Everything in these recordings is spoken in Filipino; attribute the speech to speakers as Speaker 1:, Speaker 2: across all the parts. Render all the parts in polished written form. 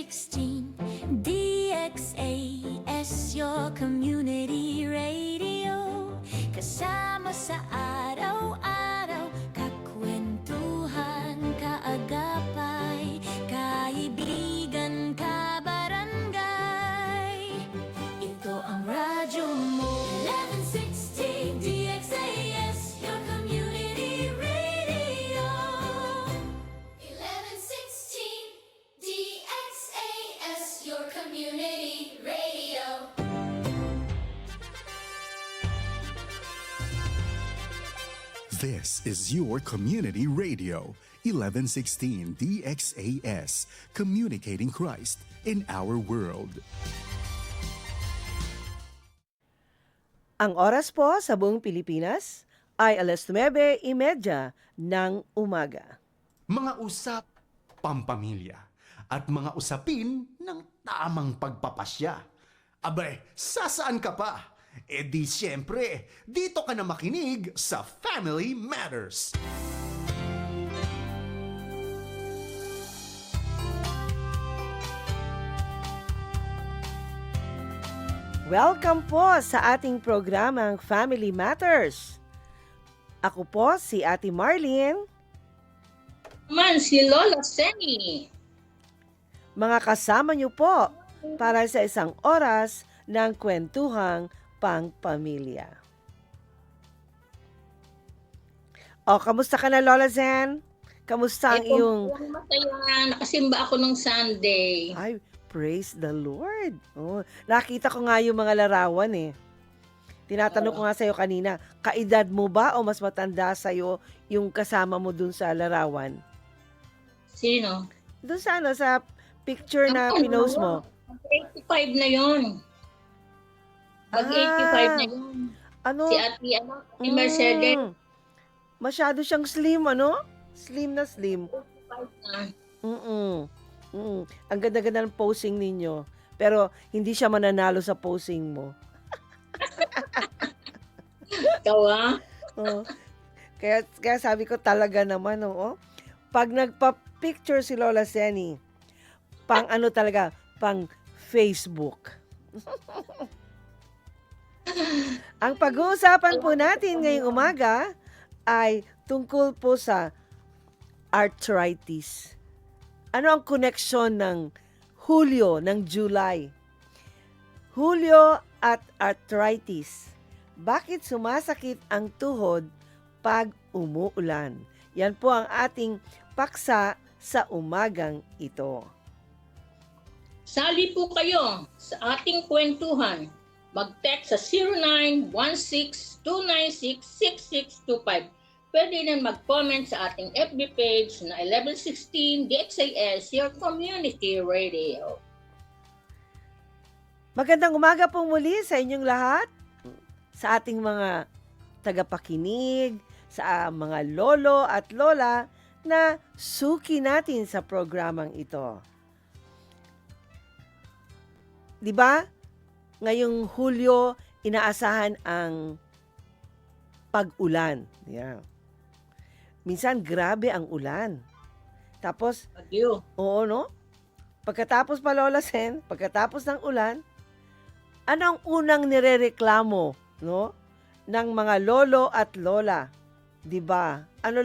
Speaker 1: 1116 DXAS, your community radio. Kasama sa araw-araw, kakwentuhan, kaagapay, kaibigan, kabarangay. Ito ang radyo mo. 1116 DXAS, your community radio. 1116 DXAS, your community radio.
Speaker 2: This is your community radio, 1116 DXAS, communicating Christ in our world.
Speaker 3: Ang oras po sa buong Pilipinas ay 9:30 ng umaga.
Speaker 2: Mga usap, pampamilya, at mga usapin ng tamang pagpapasya. Abay, sasaan ka pa? E di siyempre, dito ka na makinig sa Family Matters.
Speaker 3: Welcome po sa ating programang Family Matters. Ako po si Ate Marlene.
Speaker 4: Si Lola Seni.
Speaker 3: Mga kasama niyo po para sa isang oras ng kwentuhang pangpamilya. O, kamusta ka na, Lola Zen? Kamusta ang iyong...
Speaker 4: Masaya, nakasimba ako nung Sunday.
Speaker 3: Ay, praise the Lord. Oh, nakita ko nga yung mga larawan eh. Tinatanong ko nga sa'yo kanina, kaedad mo ba o mas matanda sa'yo yung kasama mo dun sa larawan?
Speaker 4: Sino?
Speaker 3: Dun sa ano, sa picture na pinost mo.
Speaker 4: 85 na yon. Pag 85 na yun.
Speaker 3: Ano?
Speaker 4: Si Ate Mercedes.
Speaker 3: Masyado siyang slim, ano? Slim na slim.
Speaker 4: 85 na.
Speaker 3: Ang ganda-ganda ng posing ninyo. Pero hindi siya mananalo sa posing mo.
Speaker 4: Ikaw ah?
Speaker 3: Oh. Kaya sabi ko talaga naman, oo. Pag nagpa-picture si Lola Seni, pang ano talaga, pang Facebook. Ang pag-uusapan po natin ngayong umaga ay tungkol po sa arthritis. Ano ang koneksyon ng Hulyo, ng July? Hulyo at arthritis. Bakit sumasakit ang tuhod pag umuulan? Yan po ang ating paksa sa umagang ito.
Speaker 4: Sali po kayo sa ating kwentuhan. Mag-text sa 0916-296-6625. Pwede rin mag-comment sa ating FB page na 1116 DXAS, your community radio.
Speaker 3: Magandang umaga po muli sa inyong lahat, sa ating mga tagapakinig, sa mga lolo at lola na suki natin sa programang ito. Di ba? Ngayong Hulyo, inaasahan ang pag-ulan. Yeah. Minsan, grabe ang ulan. Tapos,
Speaker 4: Bagyo.
Speaker 3: oo, no? Pagkatapos pa, Lola Sen, pagkatapos ng ulan, ano ang unang nirereklamo, no? Ng mga lolo at lola. 'Di ba? Ano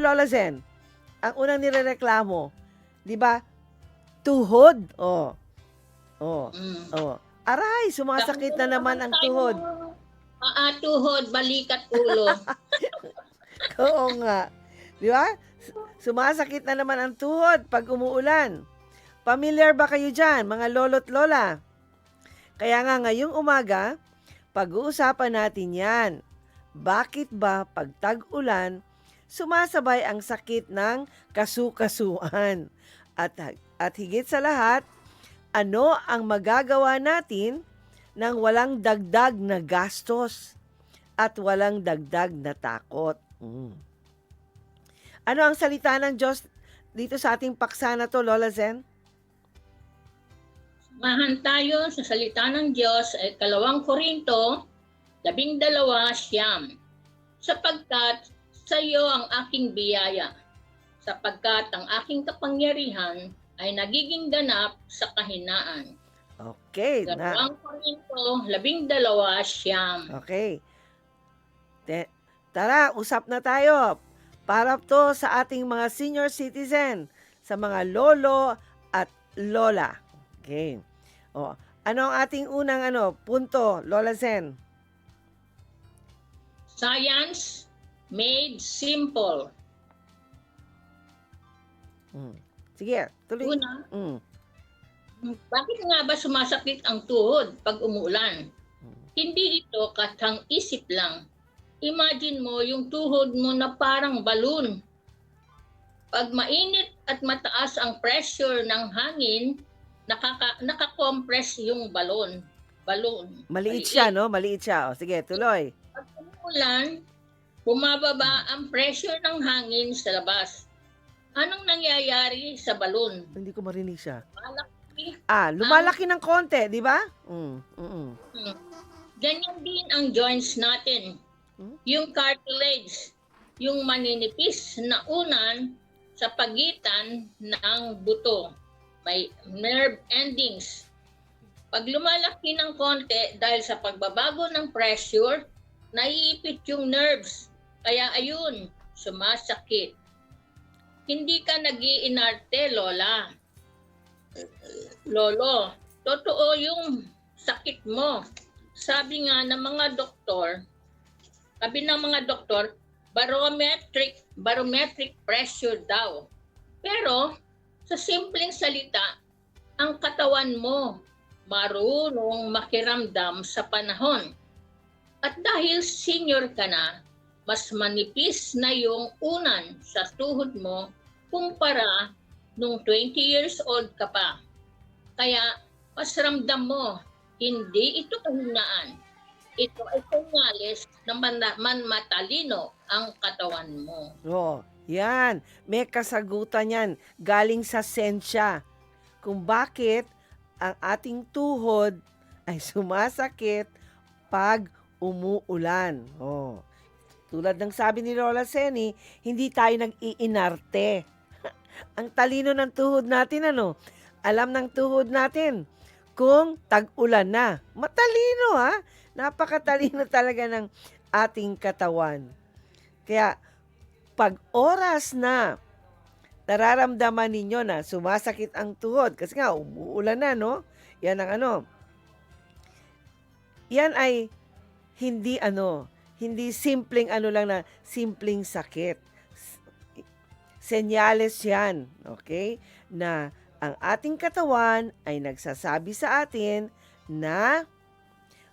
Speaker 3: Lola Zen? Ang unang nirereklamo, 'di ba? Tuhod. Oh. Aray, sumasakit na naman ang tuhod.
Speaker 4: Tuhod, balikat, ulo.
Speaker 3: Oo nga. 'Di ba? Sumasakit na naman ang tuhod pag umuulan. Familiar ba kayo diyan, mga lolo't lola? Kaya nga ngayong umaga, pag-uusapan natin 'yan. Bakit ba pag tag-ulan, sumasabay ang sakit ng kasukasuan? At higit sa lahat, ano ang magagawa natin nang walang dagdag na gastos at walang dagdag na takot? Ano ang salita ng Diyos dito sa ating paksa na to, Lola Zen?
Speaker 4: Samahan tayo sa salita ng Diyos ay 2 Korinto 12:9. Sapagkat sa iyo ang aking biyaya, sapagkat ang aking kapangyarihan ay nagiging ganap sa kahinaan.
Speaker 3: Okay. Na,
Speaker 4: 2 Korinto 12:9.
Speaker 3: okay. Tara, usap na tayo. Para to sa ating mga senior citizen, sa mga lolo at lola. Okay. O, ano ang ating unang punto, Lola Zen?
Speaker 4: Science made simple.
Speaker 3: Sige, tuloy.
Speaker 4: Una,
Speaker 3: Mm.
Speaker 4: bakit nga ba sumasakit ang tuhod pag umuulan? Hindi ito katang-isip lang. Imagine mo yung tuhod mo na parang balon. Pag mainit at mataas ang pressure ng hangin, nakakompress yung balon.
Speaker 3: Maliit siya, no? Maliit siya. O, sige, tuloy.
Speaker 4: Pag umuulan, bumababa ang pressure ng hangin sa labas. Anong nangyayari sa balon?
Speaker 3: Hindi ko marinig siya.
Speaker 4: Malaki.
Speaker 3: Lumalaki ng konti, di ba?
Speaker 4: Ganyan din ang joints natin. Yung cartilage, yung maninipis na unan sa pagitan ng buto. May nerve endings. Pag lumalaki ng konti dahil sa pagbabago ng pressure, naiipit yung nerves. Kaya ayun, sumasakit. Hindi ka nag-iinarte, Lola. Lolo, totoo yung sakit mo. Sabi nga ng mga doktor, barometric pressure daw. Pero sa simpleng salita, ang katawan mo marunong makiramdam sa panahon. At dahil senior ka na, mas manipis na yung unan sa tuhod mo kumpara nung 20 years old ka pa. Kaya mas ramdam mo, hindi ito kahinaan. Ito ay senyales na matalino ang katawan mo.
Speaker 3: Oh, yan. May kasagutan yan. Galing sa sensya. Kung bakit ang ating tuhod ay sumasakit pag umuulan. Oh. Tulad ng sabi ni Lola Seni, hindi tayo nag-iinarte. Ang talino ng tuhod natin, alam ng tuhod natin kung tag-ulan na. Matalino, ha? Napakatalino talaga ng ating katawan. Kaya, pag oras na nararamdaman ninyo na sumasakit ang tuhod, kasi nga, umuulan na, no? Yan ang yan ay hindi hindi simpleng lang na simpleng sakit. Senyales yan, okay? Na ang ating katawan ay nagsasabi sa atin na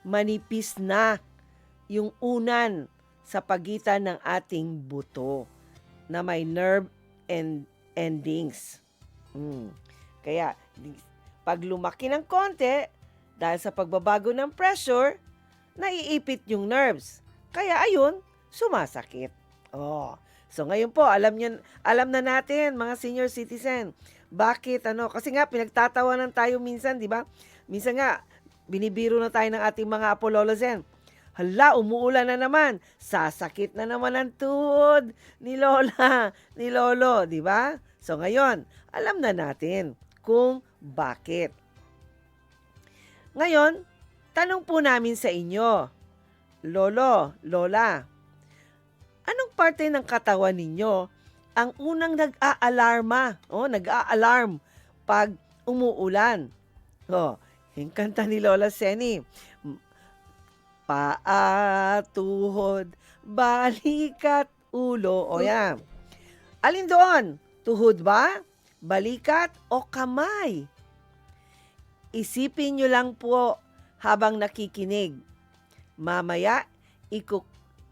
Speaker 3: manipis na yung unan sa pagitan ng ating buto na may nerve endings. Kaya, pag lumaki ng konti, dahil sa pagbabago ng pressure, naiipit yung nerves. Kaya ayun, sumasakit. Oh. So ngayon po, alam na natin mga senior citizen. Bakit kasi nga pinagtatawanan tayo minsan, di ba? Minsan nga binibiro na tayo ng ating mga apololozen. Hala, umuulan na naman. Sasakit na naman ang tuhod ni Lola, ni Lolo, di ba? So ngayon, alam na natin kung bakit. Ngayon, tanong po namin sa inyo, Lolo, Lola, anong parte ng katawan ninyo ang unang nag-a-alarm pag umuulan? Yung kanta ni Lola Seni, paa, tuhod, balikat, ulo. O yan. Alin doon? Tuhod ba? Balikat o kamay? Isipin nyo lang po habang nakikinig. Mamaya,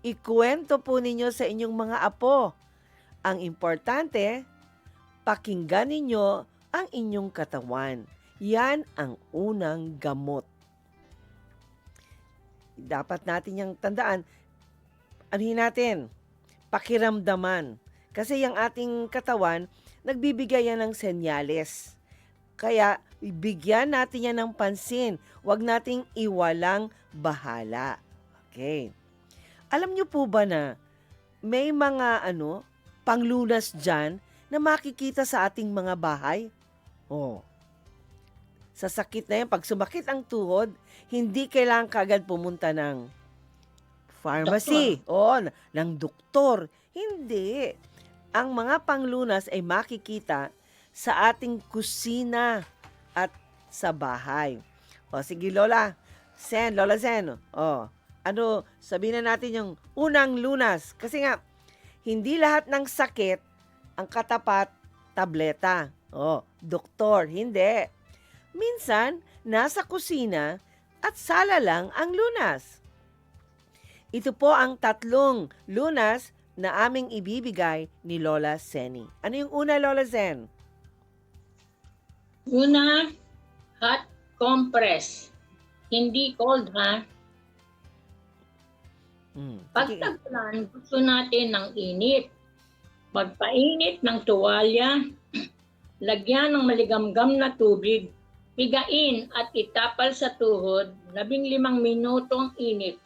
Speaker 3: ikuwento po ninyo sa inyong mga apo. Ang importante, pakinggan ninyo ang inyong katawan. Yan ang unang gamot. Dapat natin yung tandaan, natin, pakiramdaman. Kasi yung ating katawan, nagbibigay yan ng senyales. Kaya, bigyan natin yan ng pansin. Huwag nating iwalang bahala. Okay. Alam niyo po ba na may mga panglunas dyan na makikita sa ating mga bahay? Oh. Sa sakit na yan, pag sumakit ang tuhod, hindi kailangan kagad pumunta ng pharmacy o ng doktor. Hindi. Ang mga panglunas ay makikita sa ating kusina at sa bahay. O sige Lola Sen. O, ano, sabihin na natin yung unang lunas. Kasi nga, hindi lahat ng sakit ang katapat tableta. O, doktor, hindi. Minsan, nasa kusina at sala lang ang lunas. Ito po ang 3 lunas na aming ibibigay ni Lola Seni. Ano yung una, Lola Zen?
Speaker 4: Una, hot compress. Hindi cold, ha? Pag
Speaker 3: Sige.
Speaker 4: tagpuan, gusto natin ng init. Magpainit ng tuwalya, lagyan ng maligamgam na tubig, pigain at itapal sa tuhod, 15 minuto ang init.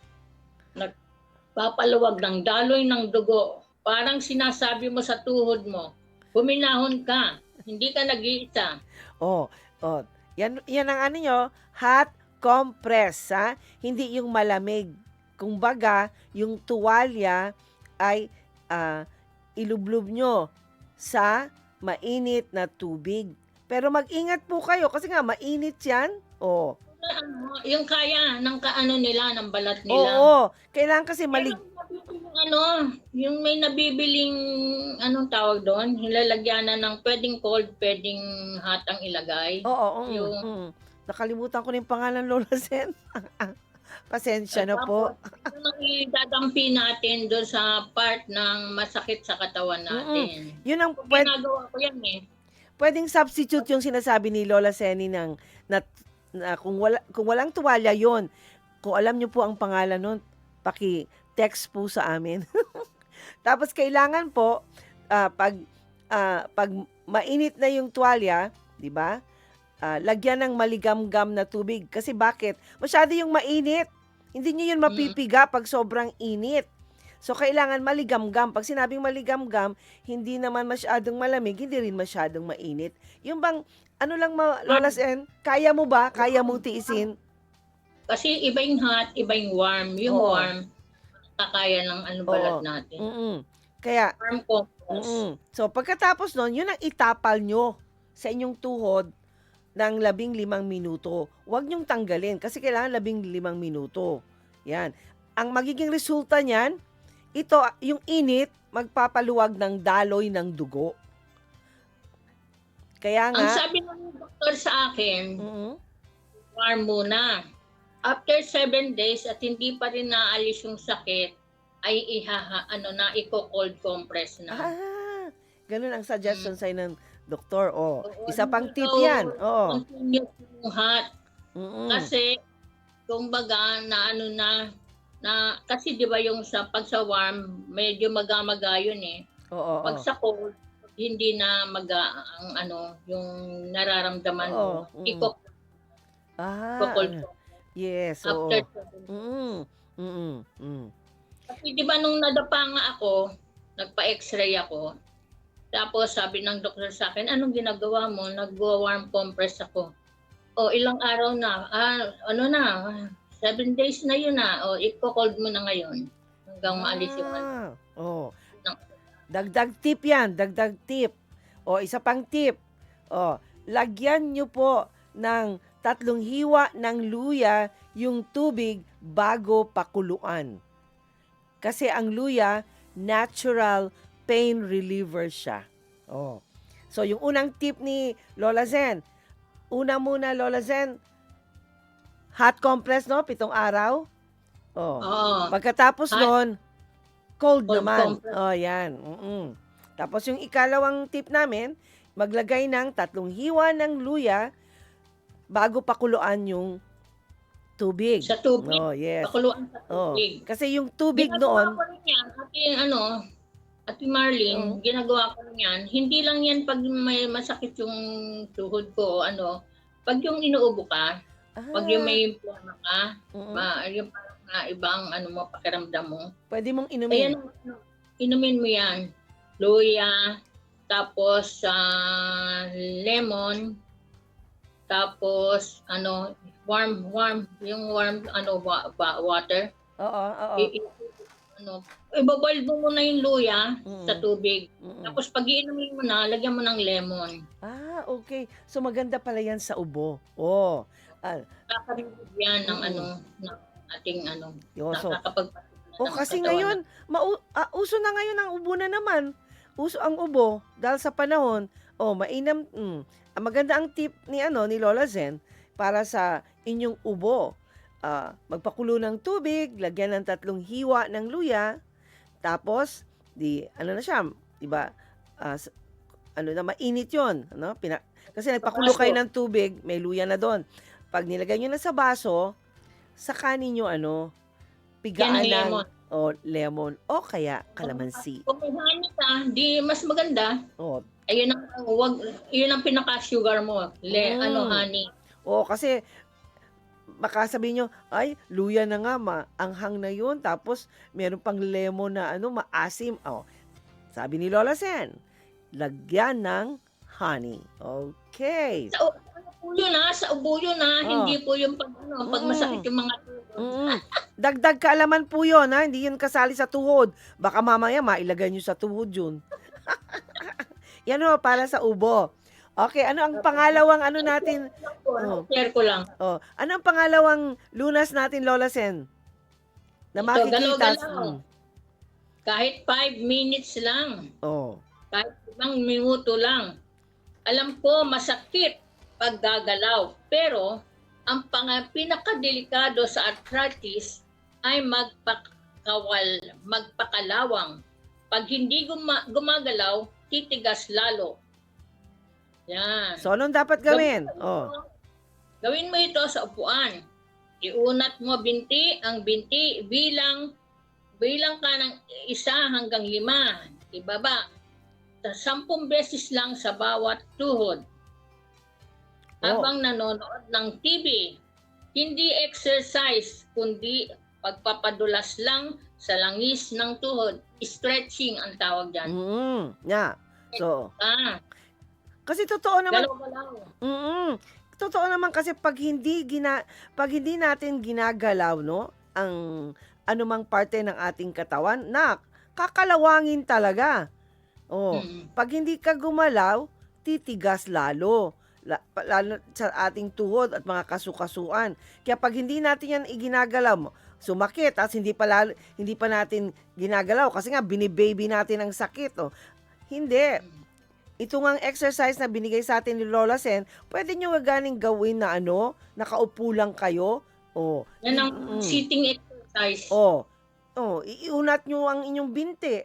Speaker 4: Nagpapaluwag ng daloy ng dugo. Parang sinasabi mo sa tuhod mo, huminahon ka, hindi ka nag-iisa.
Speaker 3: Oh. Yan ang ano nyo, hot compress, ha? Hindi yung malamig. Kumbaga, yung tuwalya ay ilublob nyo sa mainit na tubig. Pero mag-ingat po kayo kasi nga mainit yan. Oh.
Speaker 4: Yung kaya ng kaano nila, ng balat nila.
Speaker 3: Oo, kailangan kasi
Speaker 4: Yung may nabibiling, anong tawag doon? Hilalagyanan ng pwedeng cold, pwedeng hot ang ilagay.
Speaker 3: Oo.
Speaker 4: Yung-
Speaker 3: Nakalimutan ko na yung pangalan, Lola Sen. Pasensya na po.
Speaker 4: Yung idadampi natin doon sa part ng masakit sa katawan natin.
Speaker 3: Yun ang
Speaker 4: Ginagawa ko yan eh.
Speaker 3: pwedeng substitute yung sinasabi ni Lola Seni na kung walang tuwalya yon. Kung alam niyo po ang pangalan nun, paki-text po sa amin. Tapos kailangan po pag mainit na yung tuwalya, 'di ba? Lagyan ng maligamgam na tubig. Kasi bakit? Masyado yung mainit. Hindi niyo yun mapipiga pag sobrang init. So, kailangan maligamgam. Pag sinabing maligamgam, hindi naman masyadong malamig, hindi rin masyadong mainit. Yung bang, ano lang, Lola Sen, kaya mo ba? Kaya mong tiisin?
Speaker 4: Kasi iba yung hot, iba yung warm. Yung
Speaker 3: Oo.
Speaker 4: warm, kakaya ng balat natin.
Speaker 3: Kaya,
Speaker 4: Warm compress.
Speaker 3: so pagkatapos nun, yun ang itapal nyo sa inyong tuhod ng 15 minuto. Huwag nyong tanggalin kasi kailangan 15 minuto. Yan. Ang magiging resulta niyan, ito, yung init, magpapaluwag ng daloy ng dugo. Kaya
Speaker 4: Ang
Speaker 3: nga,
Speaker 4: sabi ng doktor sa akin,
Speaker 3: mm,
Speaker 4: warm muna. After 7 days at hindi pa rin naalis yung sakit, ay i-cold compress na.
Speaker 3: ganun ang suggestion sa'yo ng doktor.
Speaker 4: Oo,
Speaker 3: Isa pang
Speaker 4: hindi
Speaker 3: tip
Speaker 4: daw
Speaker 3: yan. Oo.
Speaker 4: Continuous yung hot.
Speaker 3: Mm-mm.
Speaker 4: Kasi, kumbaga, kasi di ba yung pag sa warm, medyo maga-maga yun eh.
Speaker 3: Oo.
Speaker 4: Pag sa cold, hindi na yung nararamdaman mo.
Speaker 3: Oo,
Speaker 4: I-cold
Speaker 3: yes. Oo.
Speaker 4: after 7 days. Kasi di ba nung nadapa nga ako, nagpa-x-ray ako, tapos sabi ng doktor sa akin, anong ginagawa mo? Nag-warm compress ako. O ilang araw na, 7 days na yun na. O i-cold mo na ngayon hanggang maalis yung
Speaker 3: Dagdag tip yan, dagdag tip. O isa pang tip. O, lagyan nyo po ng 3 hiwa ng luya yung tubig bago pakuluan. Kasi ang luya, natural pain reliever siya. Oh. So, yung unang tip ni Lola Zen, una muna, Lola Zen, hot compress, no? 7 araw. Oh.
Speaker 4: Oo.
Speaker 3: Pagkatapos nun, cold
Speaker 4: Cold
Speaker 3: naman.
Speaker 4: compress.
Speaker 3: Oh, yan. Tapos yung ikalawang tip namin, maglagay ng 3 hiwa ng luya bago pakuluan yung tubig.
Speaker 4: Sa tubig.
Speaker 3: Oh, yes.
Speaker 4: Pakuluan sa
Speaker 3: Oh.
Speaker 4: tubig.
Speaker 3: Kasi yung tubig
Speaker 4: Ginagawa
Speaker 3: noon,
Speaker 4: ko rin yan. Ate Marlene, ginagawa ko rin yan. Hindi lang yan pag may masakit yung tuhod ko, pag yung inuubo ka, pag yung may plama ka, yung parang ibang pakiramdam mo.
Speaker 3: pwede mong inumin.
Speaker 4: Ayan, inumin mo yan. Luya, tapos lemon, tapos yung warm water.
Speaker 3: Oo, oo.
Speaker 4: I, i- ibaboil mo muna yung luya sa
Speaker 3: Mm.
Speaker 4: tubig.
Speaker 3: Mm.
Speaker 4: Tapos pag iinumin mo na, lagyan mo ng lemon.
Speaker 3: Okay. So maganda pala yan sa ubo. Oh.
Speaker 4: Kakarimig yan ng
Speaker 3: Mm.
Speaker 4: ng ating
Speaker 3: Yo, so,
Speaker 4: nakakapagpatid ng
Speaker 3: kasi
Speaker 4: katawan
Speaker 3: ngayon, uso na ngayon ang ubo na naman. Uso ang ubo dahil sa panahon. Mainam. Maganda ang tip ni Lola Zen para sa inyong ubo. Magpakulo ng tubig, lagyan ng 3 hiwa ng luya, tapos ano na siya, 'di ba? Mainit 'yon, ano? Kasi nagpakulo
Speaker 4: Baso.
Speaker 3: kayo ng tubig, may luya na doon. Pag nilagay niyo na sa baso, saka ninyo pigaan
Speaker 4: Yan ang
Speaker 3: ng
Speaker 4: lemon.
Speaker 3: lemon o kaya kalamansi.
Speaker 4: Kung may honey ka, di mas maganda.
Speaker 3: Oh,
Speaker 4: Yun ang pinaka-sugar mo. Honey.
Speaker 3: kasi baka sabihin nyo, ay, luya na nga, anghang na yun. Tapos, meron pang lemon na maasim. Sabi ni Lola Sen, lagyan ng honey. Okay.
Speaker 4: Sa ubo yun hindi po yung pag masakit yung mga
Speaker 3: Mm. Dagdag kaalaman po yun, ha? Hindi yun kasali sa tuhod. Baka mamaya mailagay nyo sa tuhod yun. Yan para sa ubo. Okay, ano ang pangalawang natin?
Speaker 4: Share ko lang.
Speaker 3: Ano ang pangalawang lunas natin, Lola Sen? Na
Speaker 4: Ito,
Speaker 3: makikita.
Speaker 4: galaw-galaw. Kahit 5 minutes lang.
Speaker 3: Oh.
Speaker 4: Kahit 1 minuto lang. Alam ko masakit pag gagalaw. Pero ang pinakadelikado sa arthritis ay magpakalawang. Pag hindi gumagalaw, titigas lalo. Yan.
Speaker 3: So, anong dapat gawin?
Speaker 4: Gawin mo ito sa upuan. Iunat mo ang binti bilang ka ng 1 hanggang 5. Ibaba. 10 beses lang sa bawat tuhod. Habang nanonood ng TV. Hindi exercise, kundi pagpapadulas lang sa langis ng tuhod. Stretching ang tawag dyan.
Speaker 3: So, kasi totoo naman.
Speaker 4: Galaw-galaw.
Speaker 3: Totoo naman kasi pag hindi natin ginagalaw, ang anumang parte ng ating katawan, kakalawangin talaga. Pag hindi ka gumalaw, titigas lalo sa ating tuhod at mga kasukasuan. Kaya pag hindi natin yan iginagalaw, sumakit, at hindi pa natin ginagalaw kasi nga binibaby natin ang sakit. Hindi. Ito ngang exercise na binigay sa atin ni Lola Sen, pwede nyo ganing gawin na nakaupo lang kayo.
Speaker 4: Yan ang sitting exercise.
Speaker 3: Iunat nyo ang inyong binti.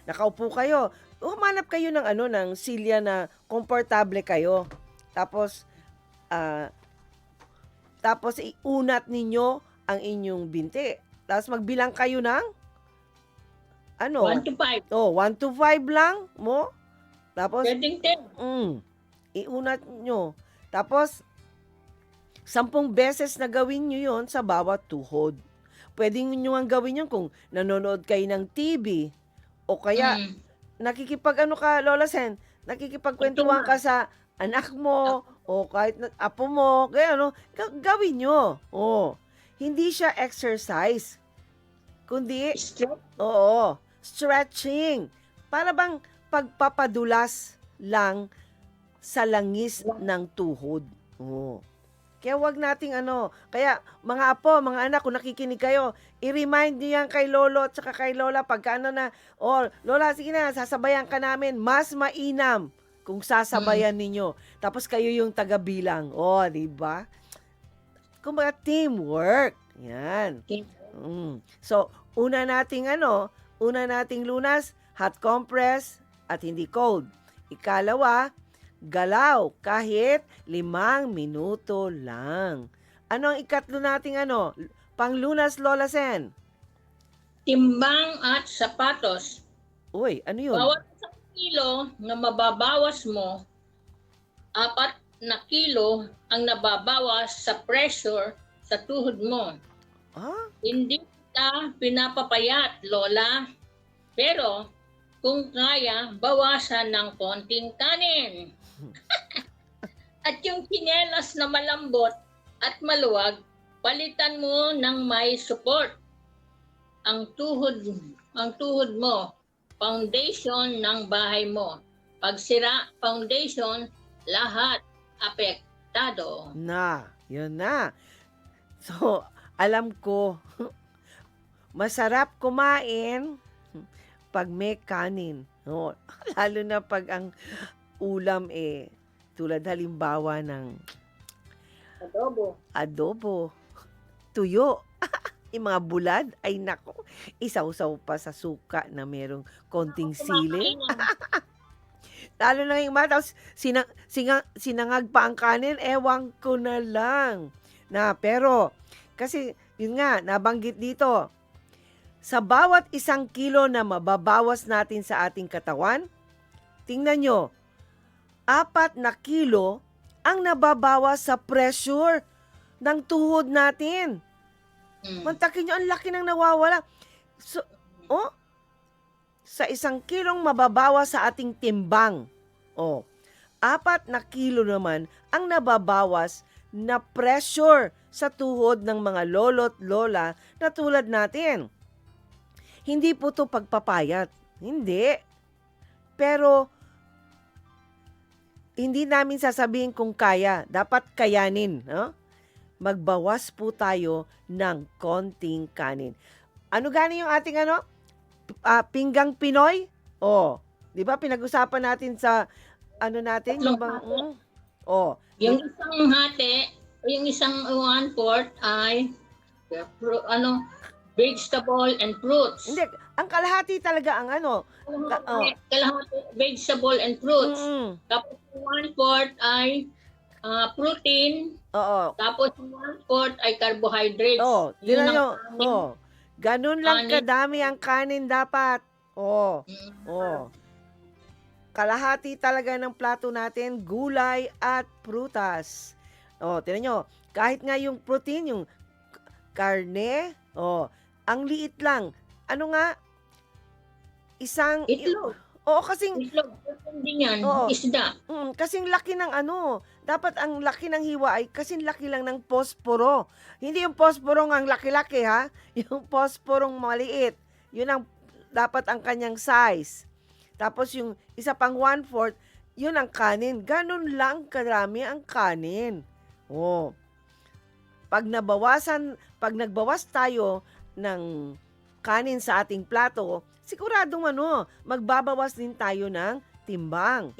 Speaker 3: Nakaupo kayo. Humanap kayo ng silya na komportable kayo. Tapos iunat ninyo ang inyong binti. Tapos magbilang kayo ng
Speaker 4: 1 to 5.
Speaker 3: 1 to 5 lang mo. Tapos
Speaker 4: Pwedeng 10.
Speaker 3: Iunat nyo. Tapos 10 beses na gawin nyo yon sa bawat tuhod. Pwede nyo ang gawin yun kung nanonood kayo ng TV o kaya Lola Sen, nakikipagkwentuhan ka sa anak mo o kahit apo mo, kaya gawin nyo. Hindi siya exercise, kundi stretching. Para bang pagpapadulas lang sa langis ng tuhod. Kaya wag nating kaya mga apo, mga anak, kung nakikinig kayo, i-remind niyo yan kay lolo at saka kay lola pagka lola, sige na, sasabayan ka namin. Mas mainam kung sasabayan ninyo. Tapos kayo yung taga-bilang. Di ba? Kumbaga teamwork. Yan. So, una nating lunas, hot compress at hindi cold. Ikalawa, galaw kahit 5 minuto lang. Ano ang ikatlo nating panglunas, Lola Sen?
Speaker 4: Timbang at sapatos.
Speaker 3: Uy, ano yun?
Speaker 4: Bawat 1 kilo na mababawas mo, 4 na kilo ang nababawas sa pressure sa tuhod mo. Hindi kita pinapapayat, Lola. Pero kung kaya, bawasan ng konting kanin. At yung tsinelas na malambot at maluwag, palitan mo ng may support. Ang tuhod mo, foundation ng bahay mo. Pag sira foundation, lahat apektado.
Speaker 3: Yun na. So, alam ko, masarap kumain pag may kanin. No? Lalo na pag ang ulam tulad halimbawa ng adobo, tuyo, yung mga bulad, ay nako, isaw-saw pa sa suka na merong konting sili. Lalo na yung tapos sinangag pa ang kanin, ewan ko na lang. Pero, kasi, yun nga, nabanggit dito, sa bawat 1 kilo na mababawas natin sa ating katawan, tingnan nyo, 4 na kilo ang nababawas sa pressure ng tuhod natin. Mantakin nyo, ang laki ng nawawala. So, sa 1 kilong mababawas sa ating timbang, 4 na kilo naman ang nababawas na pressure sa tuhod ng mga lolo't lola na tulad natin. Hindi po to pagpapayat. Hindi. Pero, hindi namin sasabihin kung kaya. Dapat kayanin. No? Magbawas po tayo ng konting kanin. Ano gani yung ating pinggang Pinoy? Di ba pinag-usapan natin sa natin? Yung
Speaker 4: Yung isang hati, yung isang 1/4 ay vegetable and fruits.
Speaker 3: Hindi, ang kalahati talaga ang
Speaker 4: Kalahati vegetable and fruits.
Speaker 3: Mm-mm.
Speaker 4: Tapos 1/4 ay protein.
Speaker 3: Oo.
Speaker 4: Tapos 1/4 ay carbohydrates.
Speaker 3: Tingnan nyo.
Speaker 4: ang kanin.
Speaker 3: Ganun lang
Speaker 4: Kanin.
Speaker 3: kadami ang kanin dapat. Kalahati talaga ng plato natin, gulay at prutas. Tingnan nyo, kahit nga yung protein, yung karne, ang liit lang. Ano nga?
Speaker 4: Itlog.
Speaker 3: Kasing
Speaker 4: Itlog. Hindi yan. Isda.
Speaker 3: kasing laki ng dapat ang laki ng hiwa ay kasing laki lang ng posporo. Hindi yung posporong ang laki-laki ha, yung posporong maliit. Yun ang dapat ang kanyang size. Tapos yung isa pang 1/4, yun ang kanin. Ganun lang karami ang kanin. Pag nagbawas tayo ng kanin sa ating plato, siguradong magbabawas din tayo ng timbang.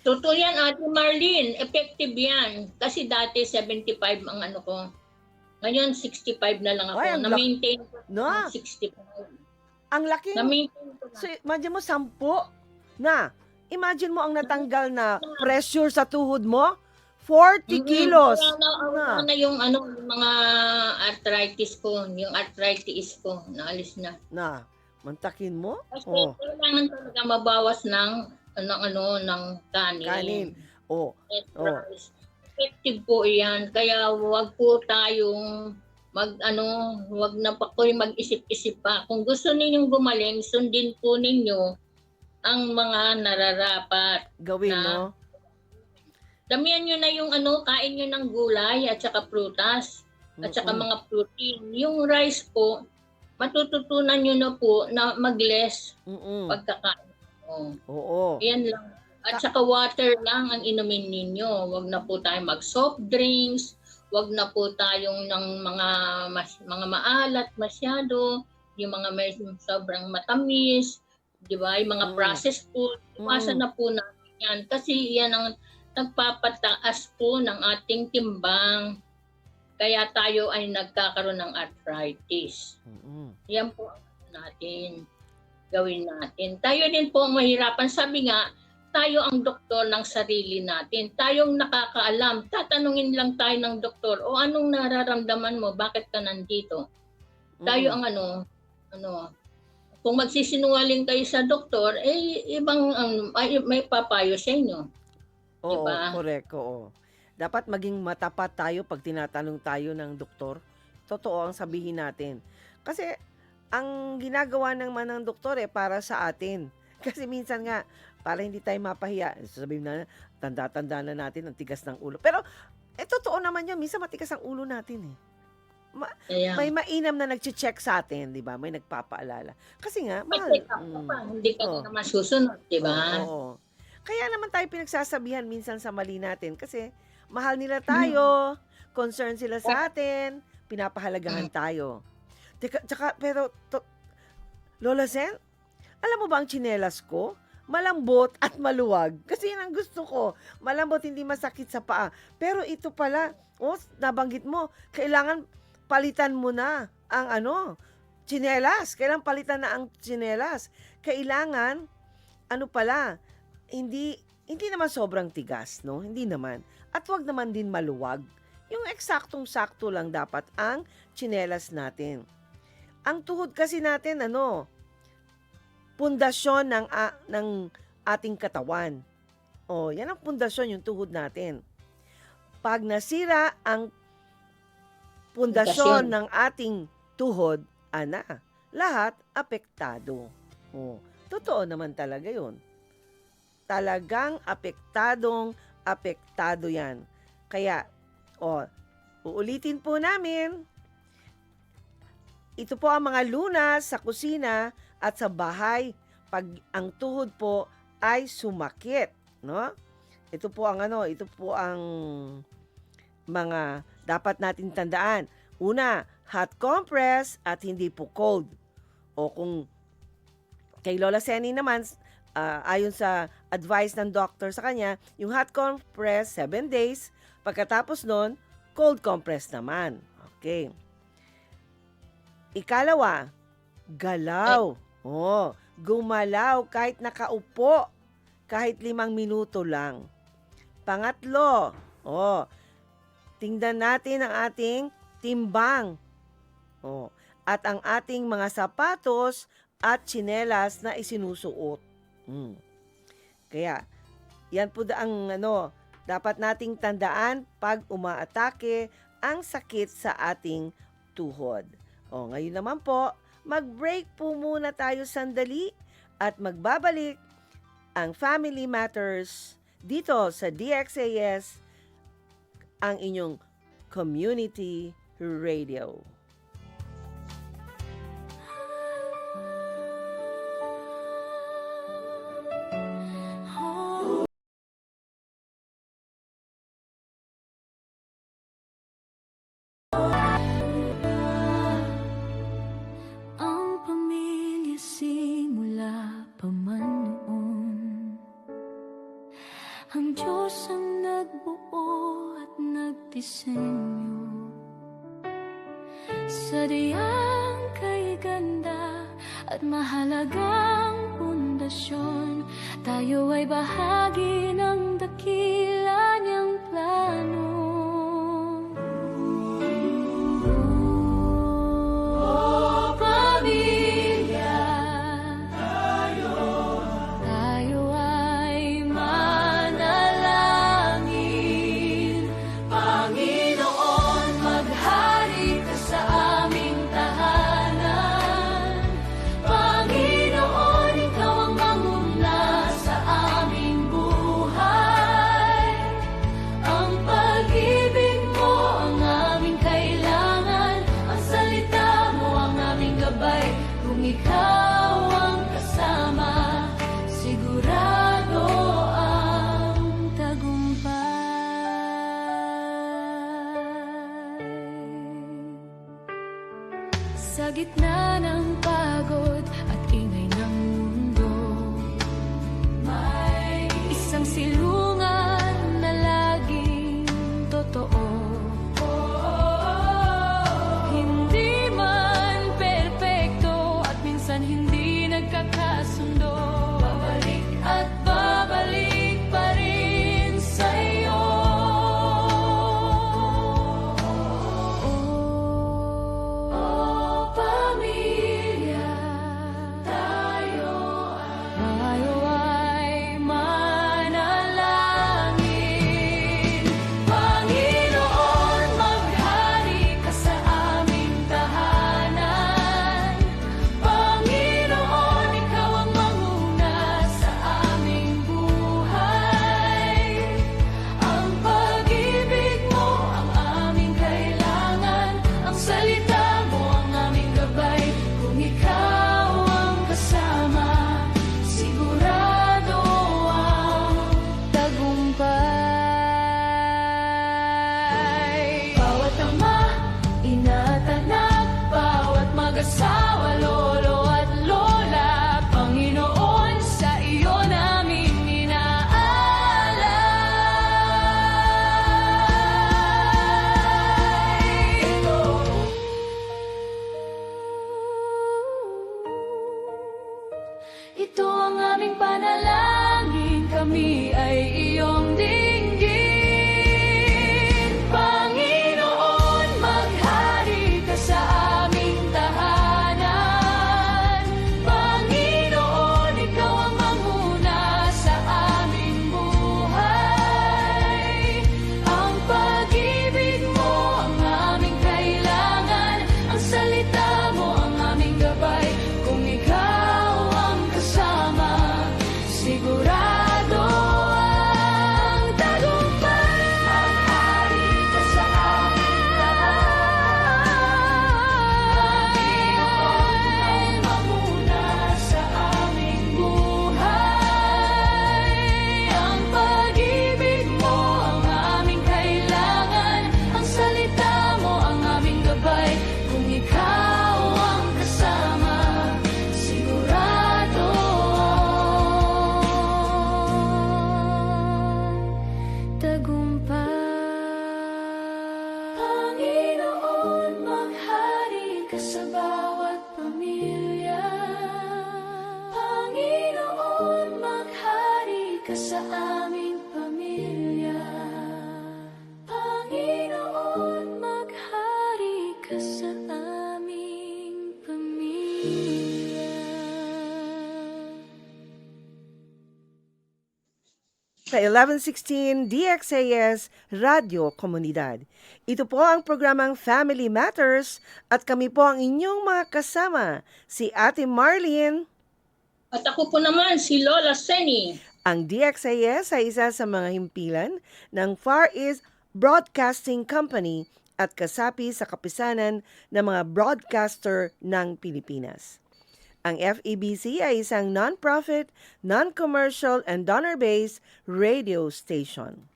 Speaker 4: Totoo yan, Ate Marlene. Effective yan. Kasi dati 75 ang ko. Ngayon 65 na lang ako.
Speaker 3: Ay, ang
Speaker 4: Na-maintain ko
Speaker 3: No.
Speaker 4: ng 65.
Speaker 3: Ang laki.
Speaker 4: Na-maintain ko na.
Speaker 3: So, imagine mo, 10 na. Imagine mo ang natanggal na pressure sa tuhod mo. 40 kilos.
Speaker 4: Wala na yung yung mga arthritis ko, yung arthritis ko, naalis na.
Speaker 3: Mantakin mo?
Speaker 4: Kasi kailangan talaga mabawas ng ng kanin.
Speaker 3: Kanin.
Speaker 4: Rice. Effective po iyan. Kaya wag po tayong wag na pa kayo mag-isip-isip pa. Kung gusto ninyong gumaling, sundin po ninyo ang mga nararapat.
Speaker 3: Gawin, no?
Speaker 4: Damihan nyo na yung kain nyo ng gulay at saka prutas at saka mga protein. Yung rice po, matututunan nyo na po na mag-less pagkakain.
Speaker 3: Oo.
Speaker 4: Yan lang. At saka water lang ang inumin ninyo. Huwag na po tayo mag-soft drinks. Huwag na po tayong ng mga maalat masyado. Yung mga may sobrang matamis. Di ba? Yung mga processed food. Iwasan na po natin yan. Kasi yan ang nagpapataas po ng ating timbang. Kaya tayo ay nagkakaroon ng arthritis. Yan po ang natin. Gawin natin. Tayo din po ang mahirapan. Sabi nga, tayo ang doktor ng sarili natin. Tayong nakakaalam. Tatanungin lang tayo ng doktor, o anong nararamdaman mo? Bakit ka nandito? Tayo ang kung magsisinungaling kayo sa doktor, ibang may papayo sa inyo.
Speaker 3: Oo,
Speaker 4: Diba?
Speaker 3: correct. Oo. Dapat maging matapat tayo pag tinatanong tayo ng doktor. Totoo ang sabihin natin. Kasi ang ginagawa ng doktor para sa atin. Kasi minsan nga, para hindi tayo mapahiya. Sasabihin na, tanda-tanda na natin ang tigas ng ulo. Pero, totoo naman yun. Minsan matigas ang ulo natin eh.
Speaker 4: Kaya,
Speaker 3: May mainam na nag-check sa atin, di ba? May nagpapaalala. Kasi nga,
Speaker 4: may
Speaker 3: mahal.
Speaker 4: check-up ka pa. Hindi ka
Speaker 3: Oo.
Speaker 4: na naman susunod, di ba?
Speaker 3: Oo. Kaya naman tayo pinagsasabihan minsan sa mali natin kasi mahal nila tayo, concern sila sa atin, pinapahalagahan tayo. Tsaka, pero, Lola Sen, alam mo ba ang tsinelas ko? Malambot at maluwag. Kasi yun ang gusto ko. Malambot, hindi masakit sa paa. Pero ito pala, nabanggit mo, kailangan palitan mo na ang tsinelas. Kailangan palitan na ang tsinelas. Kailangan, hindi naman sobrang tigas, no? Hindi naman. At wag naman din maluwag. Yung eksaktong-sakto lang dapat ang tsinelas natin. Ang tuhod kasi natin, pundasyon ng ating katawan. Yan ang pundasyon, yung tuhod natin. Pag nasira ang pundasyon ng ating tuhod, lahat apektado. Totoo naman talaga yun. Talagang apektado yan. Kaya, uulitin po namin, ito po ang mga lunas sa kusina at sa bahay pag ang tuhod po ay sumakit, no? Ito po ang mga dapat natin tandaan. Una, hot compress at hindi po cold. O kung kay Lola Seni naman, ayon sa advice ng doctor sa kanya, yung hot compress 7 days, pagkatapos nun, cold compress naman. Okay. Ikalawa, galaw. Gumalaw kahit nakaupo, kahit 5 minuto lang. Pangatlo, tingnan natin ang ating timbang. At ang ating mga sapatos at tsinelas na isinusuot. Kaya, yan po ang dapat nating tandaan pag umaatake ang sakit sa ating tuhod. Ngayon naman po, mag-break po muna tayo sandali at magbabalik ang Family Matters dito sa DXAS, ang inyong community radio.
Speaker 1: Ang pamilya simula pa man noon, ang Diyos ang nagbuo at nagdisenyo. Sadyang kay ganda at mahalagang pundasyon, tayo ay bahagi ng dakila niyang plano. Pamilya, tayo ay manalangin. Panginoon, maghari ka sa aming tahanan. Panginoon, ikaw ang manguna sa aming buhay. Ang pag-ibig mo ang aming kailangan. Ang salita mo ang aming gabay. Kung ikaw ang kasama, sigurado ang tagumpay. Sa gitna ng pagod at ingay ng mundo, may isang silungan na laging totoo. Hindi man perpekto at minsan hindi nagkakasundo, babalik at babalik pa rin sa'yo. Pamilya, tayo ay manalangin. aming pamilya. Panginoon, maghari ka sa aming pamilya.
Speaker 3: Sa 1116 DXAS Radio Komunidad. Ito po ang programang Family Matters at kami po ang inyong mga kasama, si Ate Marlene.
Speaker 4: At ako po naman si Lola Seni.
Speaker 3: Ang DXAS ay isa sa mga himpilan ng Far East Broadcasting Company at kasapi sa kapisanan ng mga broadcaster ng Pilipinas. Ang FEBC ay isang non-profit, non-commercial, and donor-based radio station.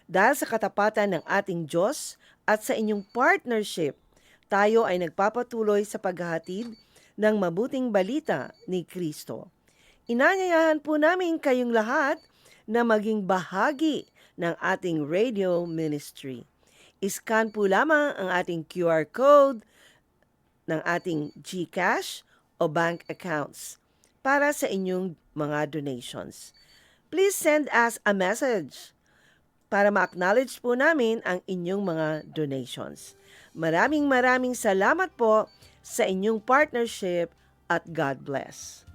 Speaker 3: Dahil sa katapatan ng ating Diyos at sa inyong partnership, tayo ay nagpapatuloy sa paghahatid ng mabuting balita ni Kristo. Inanyayahan po namin kayong lahat na maging bahagi ng ating radio ministry. Iscan po lamang ang ating QR code ng ating GCash o bank accounts para sa inyong mga donations. Please send us a message para ma-acknowledge po namin ang inyong mga donations. Maraming salamat po sa inyong partnership at God bless.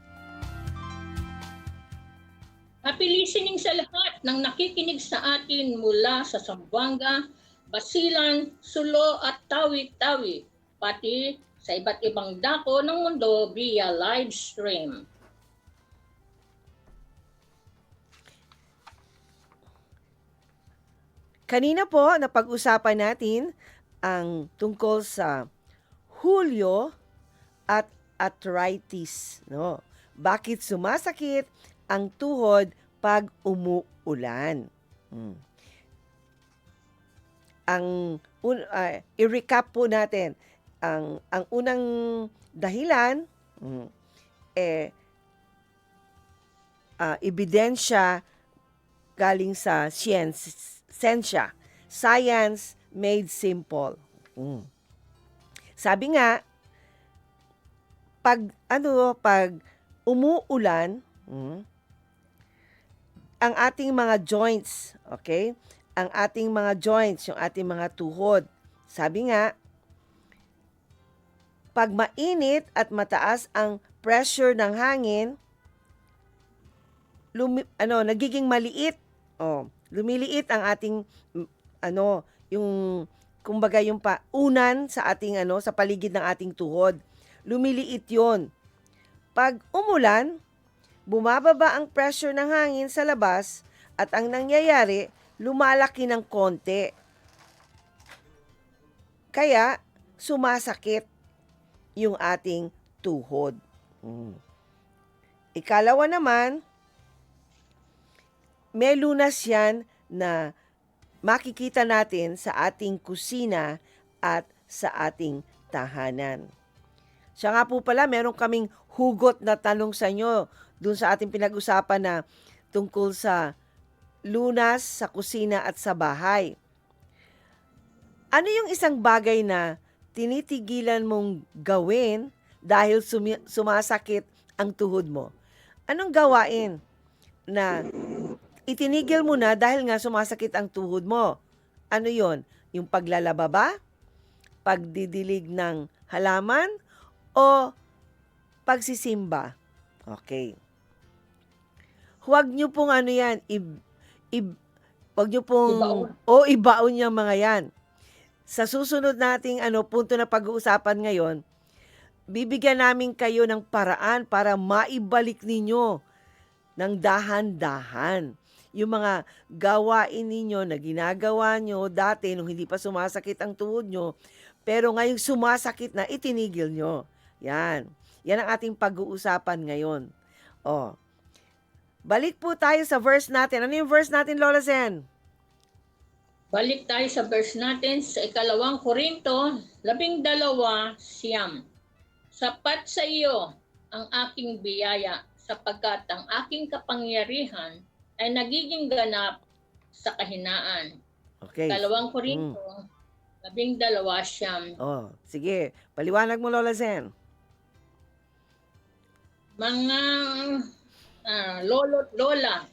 Speaker 4: Happy listening sa lahat ng nakikinig sa atin mula sa Zamboanga, Basilan, Sulo at Tawi-Tawi, pati sa iba't ibang dako ng mundo via live stream.
Speaker 3: Kanina po, napag-usapan natin ang tungkol sa Hulyo at arthritis. No? Bakit sumasakit ang tuhod pag umuulan? I-recap po natin ang unang dahilan ebidensya galing sa siyensya, science made simple. Sabi nga, pag umuulan, ang ating mga joints, okay? Ang ating mga joints, yung ating mga tuhod. Sabi nga, pag mainit at mataas ang pressure ng hangin, nagiging maliit. Lumiliit ang ating yung kumbaga yung unan sa ating sa paligid ng ating tuhod. Lumiliit 'yon. Pag umulan, bumababa ang pressure ng hangin sa labas at ang nangyayari, lumalaki ng konti. Kaya sumasakit yung ating tuhod. Ikalawa naman, may lunas yan na makikita natin sa ating kusina at sa ating tahanan. Siya nga po pala, meron kaming hugot na tanong sa inyo dun sa ating pinag-usapan na tungkol sa lunas sa kusina at sa bahay. Ano yung isang bagay na tinitigilan mong gawin dahil sumasakit ang tuhod mo? Anong gawain na itinigil mo na dahil nga sumasakit ang tuhod mo? Ano yon? Yung paglalaba ba? Pagdidilig ng halaman? O pagsisimba? Okay. Huwag nyo pong huwag nyo pong ibaon yung mga yan. Sa susunod nating punto na pag-uusapan ngayon, bibigyan namin kayo ng paraan para maibalik ninyo ng dahan-dahan yung mga gawain ninyo na ginagawa nyo dati nung hindi pa sumasakit ang tuhod nyo, pero ngayong sumasakit na, itinigil nyo. Yan. Yan ang ating pag-uusapan ngayon. Balik po tayo sa verse natin. Ano yung verse natin, Lola Sen?
Speaker 4: Balik tayo sa verse natin sa 2 Korinto 12:9. Sapat sa iyo ang aking biyaya sapagkat ang aking kapangyarihan ay nagiging ganap sa kahinaan.
Speaker 3: Okay.
Speaker 4: 2 Korinto 12:9.
Speaker 3: Sige. Paliwanag mo, Lola Sen.
Speaker 4: Mga lolo't lola,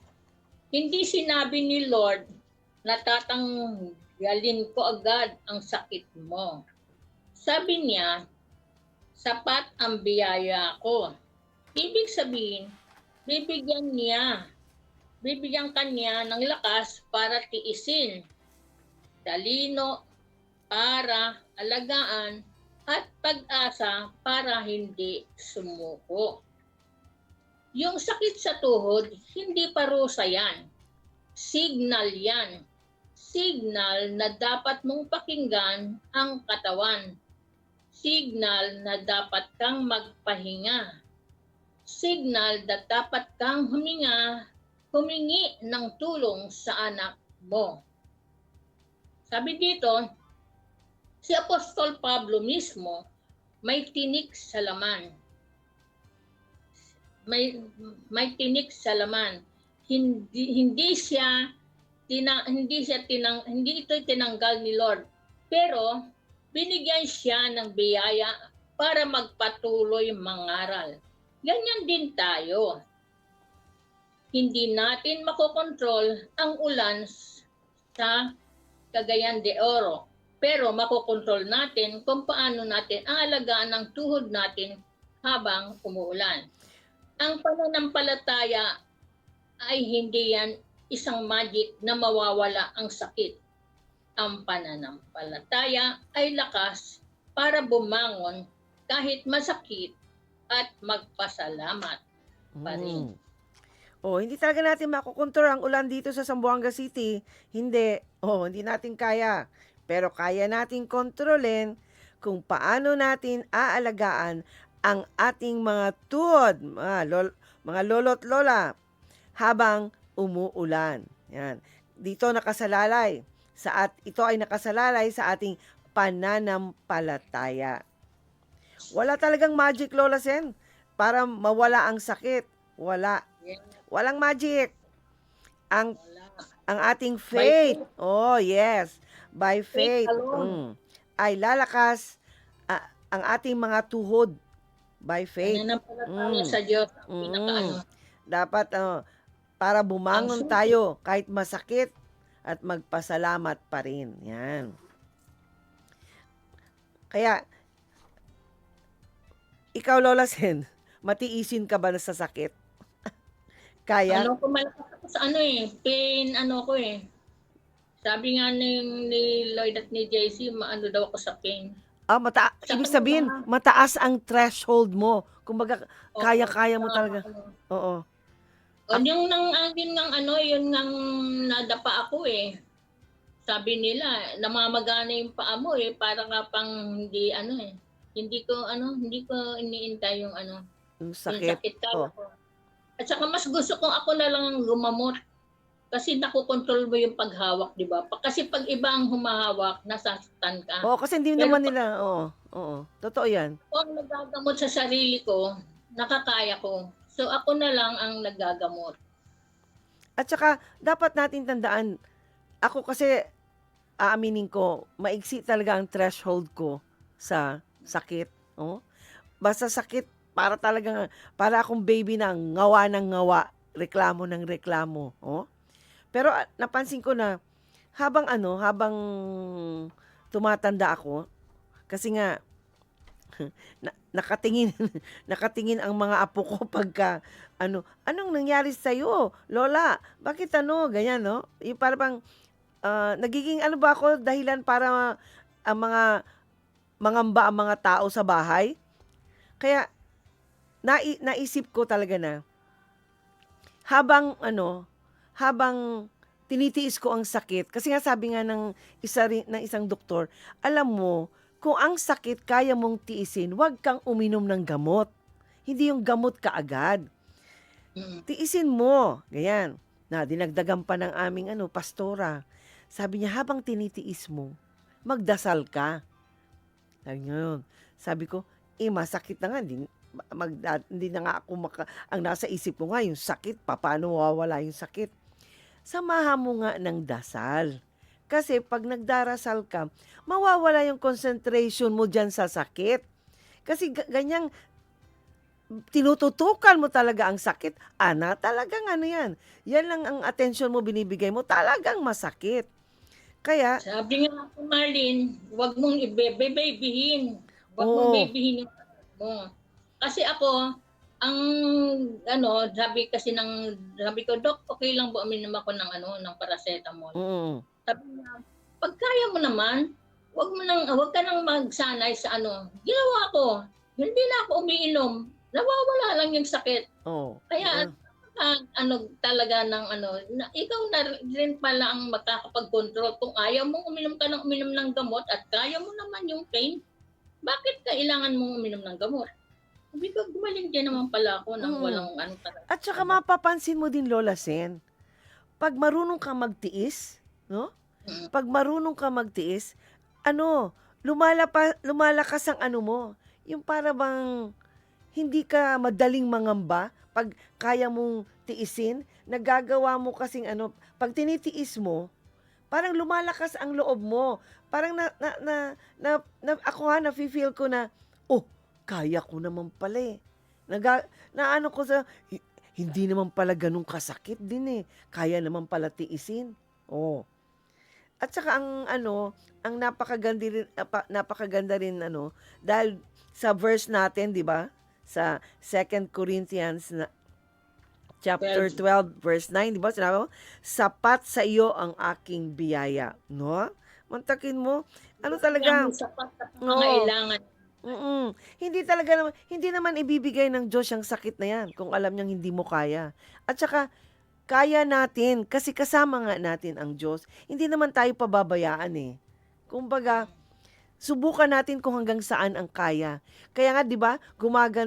Speaker 4: Hindi sinabi ni Lord na tatanggalin ko agad ang sakit mo. Sabi niya, sapat ang biyaya ko. Ibig sabihin, bibigyan kanya ng lakas para tiisin, talino para alagaan, at pag-asa para hindi sumuko. Yung sakit sa tuhod, hindi parusa yan. Signal yan. Signal na dapat mong pakinggan ang katawan. Signal na dapat kang magpahinga. Signal na dapat kang humingi ng tulong sa anak mo. Sabi dito, si Apostol Pablo mismo may tinik sa laman. May tinik sa laman. Hindi ito tinanggal ni Lord. Pero binigyan siya ng biyaya para magpatuloy mangaral. Ganyan din tayo. Hindi natin makokontrol ang ulan sa Cagayan de Oro. Pero makokontrol natin kung paano natin aalagaan ang tuhod natin habang umuulan. Ang pananampalataya ay hindi yan isang magic na mawawala ang sakit. Ang pananampalataya ay lakas para bumangon kahit masakit at magpasalamat pa rin.
Speaker 3: Hindi talaga natin makokontrol ang ulan dito sa Zamboanga City. Hindi. Hindi natin kaya. Pero kaya natin kontrolin kung paano natin aalagaan ang ating mga tuhod, mga lolo't lola, habang umuulan. Yan. Dito nakasalalay. Ito ay nakasalalay sa ating pananampalataya. Wala talagang magic, Lola Sen, para mawala ang sakit. Wala. Walang magic. Ang ating faith. Oh, yes. By faith. Ay lalakas ang ating mga tuhod. By faith.
Speaker 4: Pananampalataya sa Diyos ang pinakaano.
Speaker 3: Dapat para bumangon tayo kahit masakit at magpasalamat pa rin. Yan. Kaya, ikaw, Lola Sen, matiisin ka ba na sa sakit? Kaya?
Speaker 4: Malakas ako sa pain ko eh. Sabi nga ni Lloyd at ni JC, daw ako sa pain.
Speaker 3: Ibig sabihin, mataas ang threshold mo. Kumbaga, kaya-kaya mo talaga. Oo.
Speaker 4: Yung nadapa ako eh. Sabi nila, namamagana yung paa mo eh, para nga pang hindi hindi ko iniintay yung
Speaker 3: Yung sakit.
Speaker 4: Yung sakit At saka mas gusto kong ako na lang ang gumamot. Kasi nakokontrol mo yung paghawak, di ba? Kasi pag iba ang humahawak, nasasaktan ka.
Speaker 3: Kasi hindi naman nila, totoo yan.
Speaker 4: Kung nagagamot sa sarili ko, nakakaya ko. So ako na lang ang nagagamot.
Speaker 3: At saka, dapat natin tandaan, ako kasi, aaminin ko, maigsi talaga ang threshold ko sa sakit. Basta sakit, para akong baby na ngawa ng ngawa, reklamo ng reklamo. Pero napansin ko na, habang tumatanda ako, kasi nga, nakatingin ang mga apo ko pagka, anong nangyari sa'yo, Lola? Bakit ganyan, no? Yung parang, nagiging ba ako dahilan para ang mga mangamba ang mga tao sa bahay? Kaya, naisip ko talaga na, habang tinitiis ko ang sakit, kasi nga sabi nga ng isang doktor, alam mo, kung ang sakit kaya mong tiisin, huwag kang uminom ng gamot. Hindi yung gamot kaagad. Tiisin mo. Ganyan. Dinagdagan pa ng aming pastora. Sabi niya, habang tinitiis mo, magdasal ka. Sabi ko, masakit na nga. Hindi na nga ako ang nasa isip ko nga, yung sakit, paano mawawala yung sakit? Samahan mo nga ng dasal. Kasi pag nagdarasal ka, mawawala yung concentration mo dyan sa sakit. Kasi ganyang tinututukan mo talaga ang sakit, talagang ano yan. Yan lang ang atensyon mo binibigay mo, talagang masakit. Kaya,
Speaker 4: Sabi nga ako, Marlene, huwag mong ibe-babyhin. Huwag mong
Speaker 3: oo,
Speaker 4: babyhin yung anak mo. Kasi ako, ang sabi ko, Dok, okay lang po uminom ako ng paracetamol.
Speaker 3: mm,
Speaker 4: Sabi niya, pag kaya mo naman, huwag ka nang magsanay sa Ginawa ko, hindi na ako umiinom. Nawawala lang yung sakit.
Speaker 3: oo,
Speaker 4: Kaya talaga na ikaw na rin pala ang makakapag-control. Kung ayaw mong uminom ng gamot at kaya mo naman yung pain, bakit kailangan mong uminom ng gamot? Sabi ko, gumaling din naman pala ako ng
Speaker 3: Mm.
Speaker 4: walang talaga.
Speaker 3: At saka mapapansin mo din, Lola Sen, pag marunong kang magtiis, no?
Speaker 4: Mm.
Speaker 3: Pag marunong kang magtiis, lumalakas ang mo. Yung para bang hindi ka madaling mangamba pag kaya mong tiisin, nagagawa mo kasing pag tinitiis mo, parang lumalakas ang loob mo. Parang ako nafe-feel ko na, kaya ko naman pala eh. Naano ko sa, hindi naman pala ganun kasakit din eh. Kaya naman pala tiisin. Oh. At saka ang napakaganda rin dahil sa verse natin, 'di ba? Sa 2 Corinthians chapter 12 verse 9, 'di ba? Sinabi mo, sapat sa iyo ang aking biyaya, no? Mantakin mo, talaga?
Speaker 4: Yung sapat na
Speaker 3: Oo.
Speaker 4: pangailangan.
Speaker 3: Hindi naman ibibigay ng Diyos yung sakit na yan kung alam niyang hindi mo kaya. At saka, kaya natin kasi kasama nga natin ang Diyos. Hindi naman tayo pababayaan eh. Kumbaga, subukan natin kung hanggang saan ang kaya. Kaya nga, 'di ba?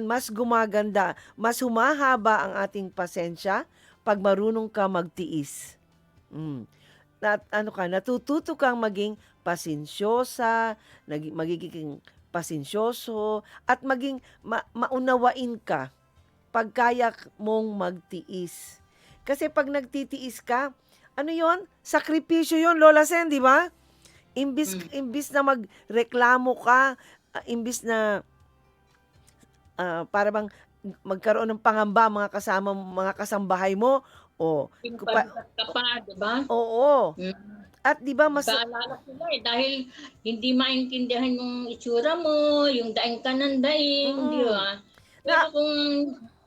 Speaker 3: Mas gumaganda, mas humahaba ang ating pasensya pag marunong ka magtiis. Natututo kang maging pasensyosa, magiging pasensyoso, at maging maunawain ka pag kaya mong magtiis. Kasi pag nagtitiis ka, yon? Sakripisyo yon, Lola Sen, di ba? Imbis na magreklamo ka, imbis na para bang magkaroon ng pangamba mga kasambahay mo,
Speaker 4: Yung pagkat ka pa, di ba?
Speaker 3: oo.
Speaker 4: Mm.
Speaker 3: At di ba
Speaker 4: Mag-aalala sila dahil hindi maintindihan yung itsura mo, yung daing ka ng daing, di ba? Pero kung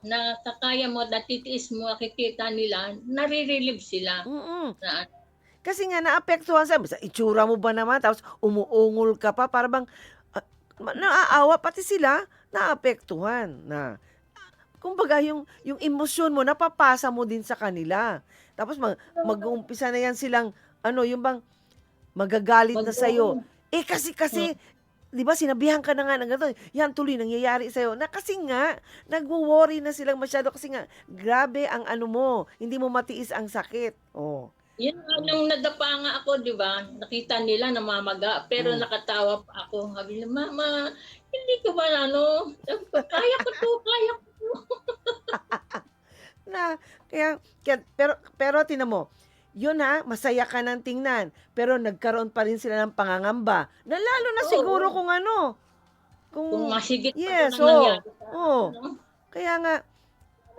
Speaker 4: nakakaya mo, natitiis mo, nakikita nila, nare-relieve sila.
Speaker 3: Kasi nga naapektuhan sa itsura mo ba naman, tapos umuungol ka pa, para bang naaawa, pati sila naapektuhan na. Kumbaga, yung emosyon mo, napapasa mo din sa kanila. Tapos mag-uumpisa na yan silang, yung bang magagalit na sa'yo. Kasi, di ba, sinabihan ka na nga ng gano'n, yan tuloy nangyayari sa'yo. Na kasi nga, nagwo-worry na silang masyado kasi nga, grabe ang mo, hindi mo matiis ang sakit.
Speaker 4: Yun nung nadapa nga ako, di ba? Nakita nila namamaga, pero nakatawa pa ako. Sabi niya, Mama, hindi ko ba kaya ko to.
Speaker 3: Pero tinan mo, yun masaya ka ng tingnan, pero nagkaroon pa rin sila ng pangangamba, na lalo na siguro kung
Speaker 4: Kung masigit
Speaker 3: yes,
Speaker 4: pa nangyari.
Speaker 3: Kaya nga,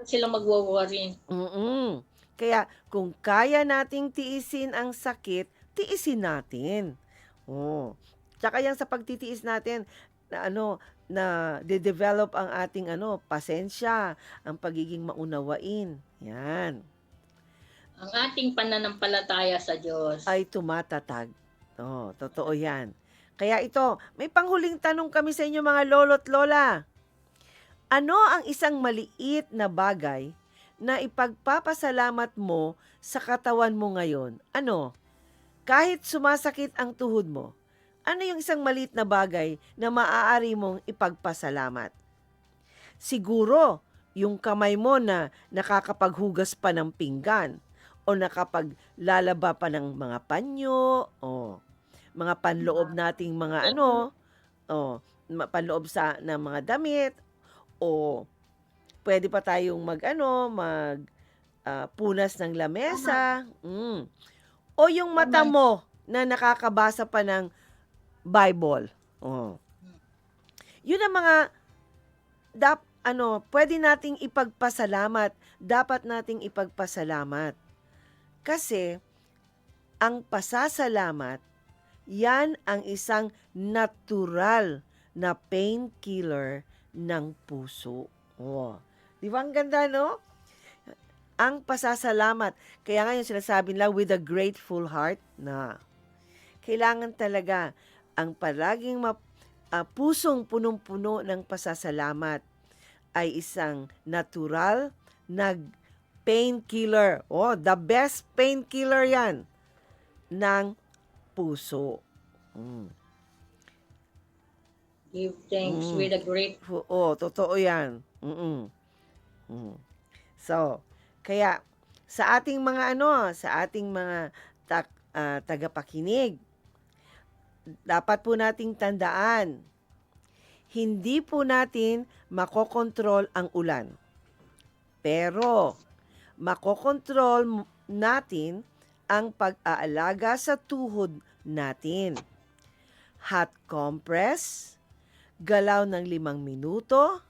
Speaker 4: Sila magwo-worry.
Speaker 3: Kaya kung kaya nating tiisin ang sakit, tiisin natin. Tsaka yan sa pagtitiis natin, na de-develop ang ating pasensya, ang pagiging maunawain. Yan.
Speaker 4: Ang ating pananampalataya sa Diyos.
Speaker 3: Ay tumatatag. Totoo yan. Kaya ito, may panghuling tanong kami sa inyo mga lolo't lola. Ano ang isang maliit na bagay na ipagpapasalamat mo sa katawan mo ngayon? Kahit sumasakit ang tuhod mo, ano yung isang maliit na bagay na maaari mong ipagpasalamat? Siguro, yung kamay mo na nakakapaghugas pa ng pinggan, o nakapaglalaba pa ng mga panyo, o mga panloob nating mga panloob ng mga damit, o pwede pa tayong punas ng lamesa, o yung mata mo na nakakabasa pa ng Bible. Yun ang mga pwede nating ipagpasalamat, dapat nating ipagpasalamat. Kasi ang pasasalamat, yan ang isang natural na painkiller ng puso. Oh. Di ba ang ganda, no? Ang pasasalamat. Kaya nga yung sinasabi nila, with a grateful heart, na kailangan talaga ang palaging pusong punong-puno ng pasasalamat ay isang natural na painkiller. Oh, the best painkiller yan ng puso. Mm.
Speaker 4: Give thanks
Speaker 3: Mm.
Speaker 4: with a great
Speaker 3: Totoo yan. Mm-mm. Mm. So, kaya sa ating mga tagapakinig, dapat po nating tandaan, hindi po natin makokontrol ang ulan. Pero, makokontrol natin ang pag-aalaga sa tuhod natin. Hot compress, galaw ng 5 minuto,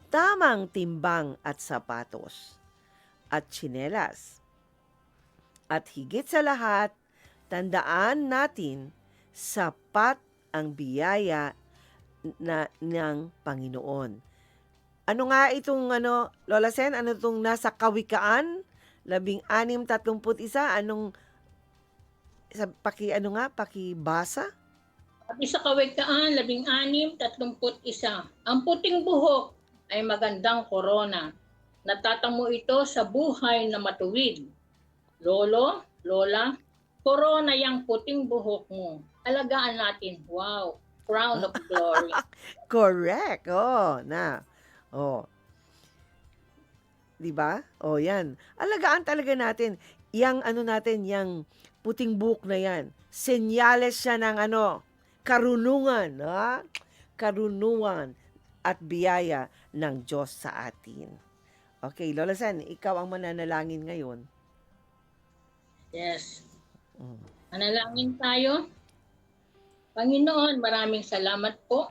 Speaker 3: tamang timbang at sapatos, at tsinelas. At higit sa lahat, tandaan natin, sapat ang biyaya ng Panginoon. Ano nga itong Lola Sen, ano itong nasa Kawikaan 16:31? Anong pakibasa?
Speaker 4: Sabi sa Kawikaan 16:31, ang puting buhok ay magandang korona. Natatamo ito sa buhay na matuwid. Lolo, Lola, korona yang puting buhok mo. Alagaan natin. Wow, crown of glory.
Speaker 3: Correct. Oh. 'Di ba? Oh, 'yan. Alagaan talaga natin yang yang puting buhok na 'yan. Senyales siya ng karunungan, karunungan at biyaya ng Diyos sa atin. Okay, Lola San, ikaw ang mananalangin ngayon.
Speaker 4: Yes. Manalangin tayo. Panginoon, maraming salamat po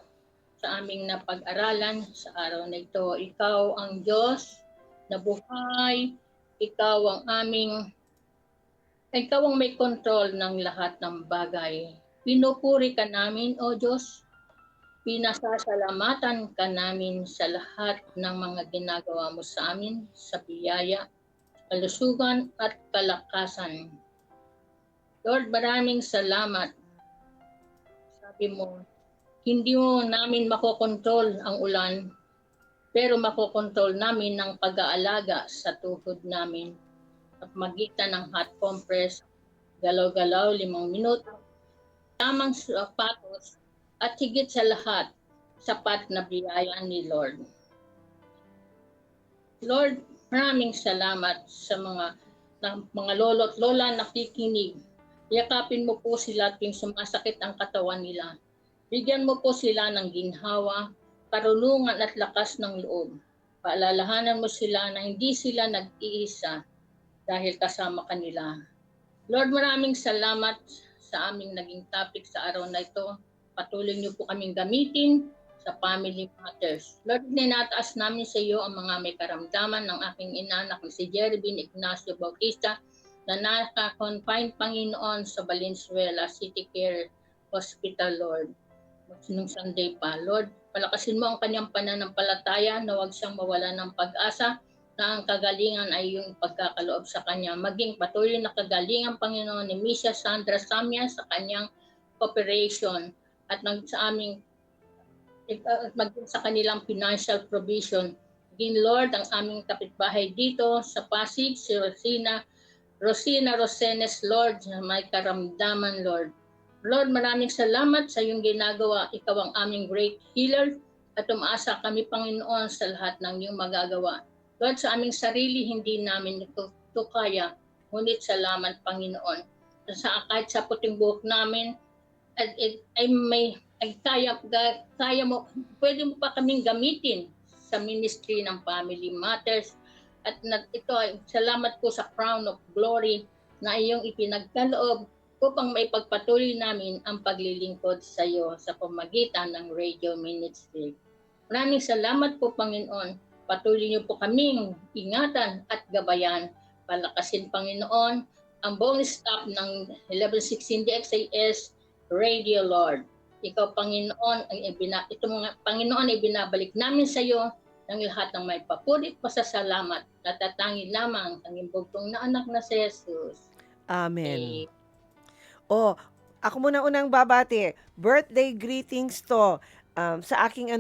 Speaker 4: sa aming napag-aralan sa araw na ito. Ikaw ang Diyos na buhay. Ikaw ang may kontrol ng lahat ng bagay. Pinupuri ka namin, O Diyos. Pinasasalamatan ka namin sa lahat ng mga ginagawa mo sa amin, sa biyaya, kalusugan at kalakasan. Lord, maraming salamat. Sabi mo, hindi mo namin makokontrol ang ulan, pero makokontrol namin ng pag-aalaga sa tuhod namin. At magitan ng hot compress, galaw-galaw 5 minuto, tamang sapatos, at higit sa lahat, sapat na biyaya ni Lord. Lord, maraming salamat sa mga lolo't lola nakikinig. Yakapin mo po sila at yung sumasakit ang katawan nila. Bigyan mo po sila ng ginhawa, karunungan at lakas ng loob. Paalalahanan mo sila na hindi sila nag-iisa dahil kasama kanila. Lord, maraming salamat sa aming naging topic sa araw na ito. Patuloy niyo po kaming gamitin sa Family Matters. Lord, ninataas namin sa iyo ang mga may karamdaman ng aking inanak na si Jervin Ignacio Bautista na naka-confine, Panginoon, sa Valenzuela City Care Hospital, Lord. Nung Sunday pa, Lord, palakasin mo ang kanyang pananampalataya na huwag siyang mawala ng pag-asa na ang kagalingan ay yung pagkakaloob sa kanya. Maging patuloy na kagalingan, Panginoon, ni Misha Sandra Samia sa kanyang operation at sa aming maging sa kanilang financial provision. Maging, Lord, ang aming kapitbahay dito sa Pasig, si Rosina Rosenes, Lord, na may karamdaman, Lord. Lord, maraming salamat sa iyong ginagawa. Ikaw ang aming great healer at umaasa kami, Panginoon, sa lahat ng iyong magagawa. Lord, sa aming sarili, hindi namin ito kaya. Ngunit salamat, Panginoon. Kahit sa puting buhok namin, kaya mo, pwede mo pa kaming gamitin sa ministry ng Family Matters. At ito ay salamat po sa Crown of Glory na iyong ipinagkaloob upang may pagpatuloy namin ang paglilingkod sa iyo sa pamagitan ng radio ministry. Maraming salamat po, Panginoon. Patuloy niyo po kaming ingatan at gabayan. Palakasin, Panginoon, ang buong staff ng 1116 DXAS Radio, Lord. Ikaw, Panginoon, ito mga Panginoon ay binabalik namin sa iyo ng lahat ng may papuri at pasasalamat. Natatangin lamang ang imbugtong na anak na si Jesus.
Speaker 3: Amen. Oh, ako muna unang babati. Birthday greetings to sa aking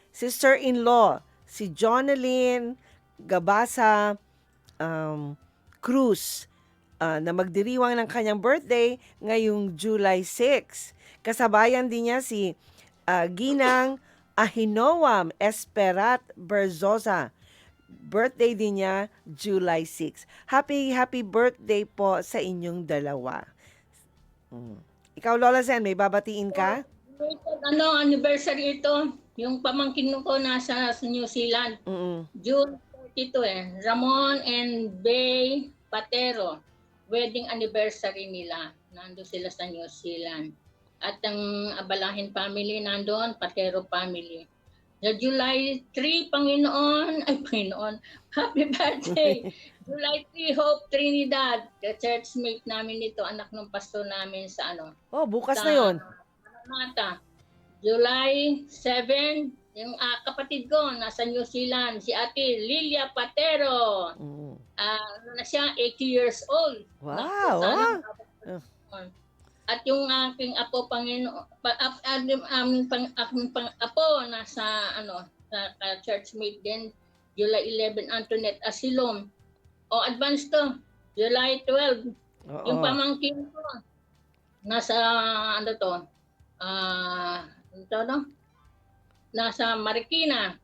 Speaker 3: sister-in-law, si Jonalyn Gabasa Cruz, na magdiriwang ng kanyang birthday ngayong July 6. Kasabayan din niya si Ginang Ahinoam Esperat Berzosa. Birthday din niya July 6. Happy birthday po sa inyong dalawa. Ikaw, Lola Zen, may babatiin ka?
Speaker 4: Anniversary ito. Yung pamangkin ko nasa New Zealand. June 42 Ramon and Bay Patero. Wedding anniversary nila. Nandun sila sa New Zealand. At ang Abalahin family nandun, Patero family. Sa July 3, Panginoon, happy birthday! July 3, Hope Trinidad, the churchmate namin nito, anak ng pastor namin sa
Speaker 3: bukas na yon.
Speaker 4: Mata. July 7, yung kapatid ko, nasa New Zealand, si Ate Lilia Patero. Na siya, 80 years old.
Speaker 3: Wow!
Speaker 4: At yung aking apo, Panginoon, apo, nasa sa churchmate din, July 11, Antoinette Asilom. Advance to, July 12. Yung pamangkin ko, nasa, nasa Marikina,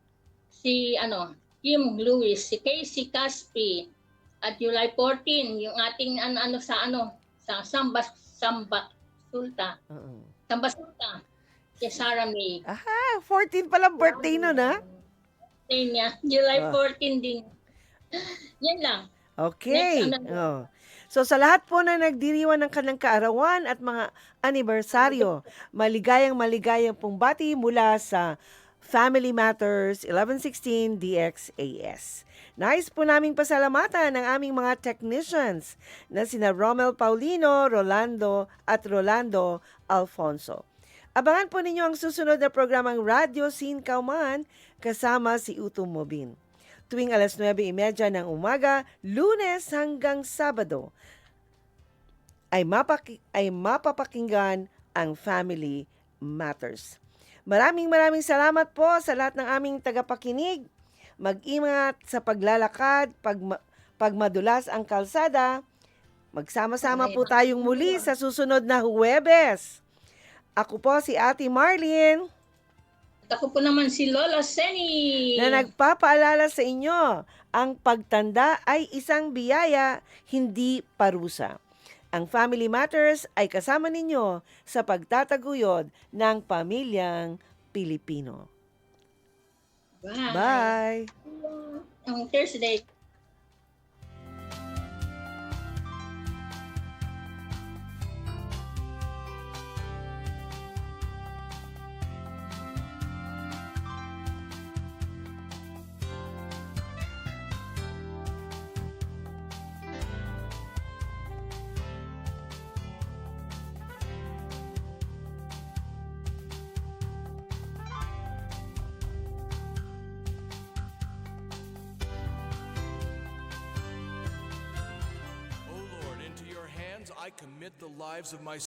Speaker 4: si, Kim Lewis, si Casey Caspi, at July 14, yung ating, sa Samba Sulta, si Sarah May.
Speaker 3: 14 pala birthday nun, ha?
Speaker 4: Birthday niya, July 14 din. Yan lang.
Speaker 3: Okay.
Speaker 4: Next,
Speaker 3: So sa lahat po na nagdiriwang ng kanilang kaarawan at mga anibersaryo, maligayang pong bati mula sa Family Matters 1116 DXAS. Nais po naming pasalamatan ng aming mga technicians na sina Romel Paulino, Rolando Alfonso. Abangan po ninyo ang susunod na programang Radyo Sin Kauman kasama si Uto Mobin. Tuwing 9:30 ng umaga, Lunes hanggang Sabado, ay mapapakinggan ang Family Matters. Maraming salamat po sa lahat ng aming tagapakinig. Mag-ingat sa paglalakad, pagmadulas ang kalsada. Magsama-sama po tayong muli sa susunod na Huwebes. Ako po si Ate Marlene.
Speaker 4: Ako po naman si Lola Seni.
Speaker 3: Na nagpapaalala sa inyo, ang pagtanda ay isang biyaya, hindi parusa. Ang Family Matters ay kasama ninyo sa pagtataguyod ng pamilyang Pilipino. Bye!
Speaker 4: On Thursday.
Speaker 5: I commit the lives of my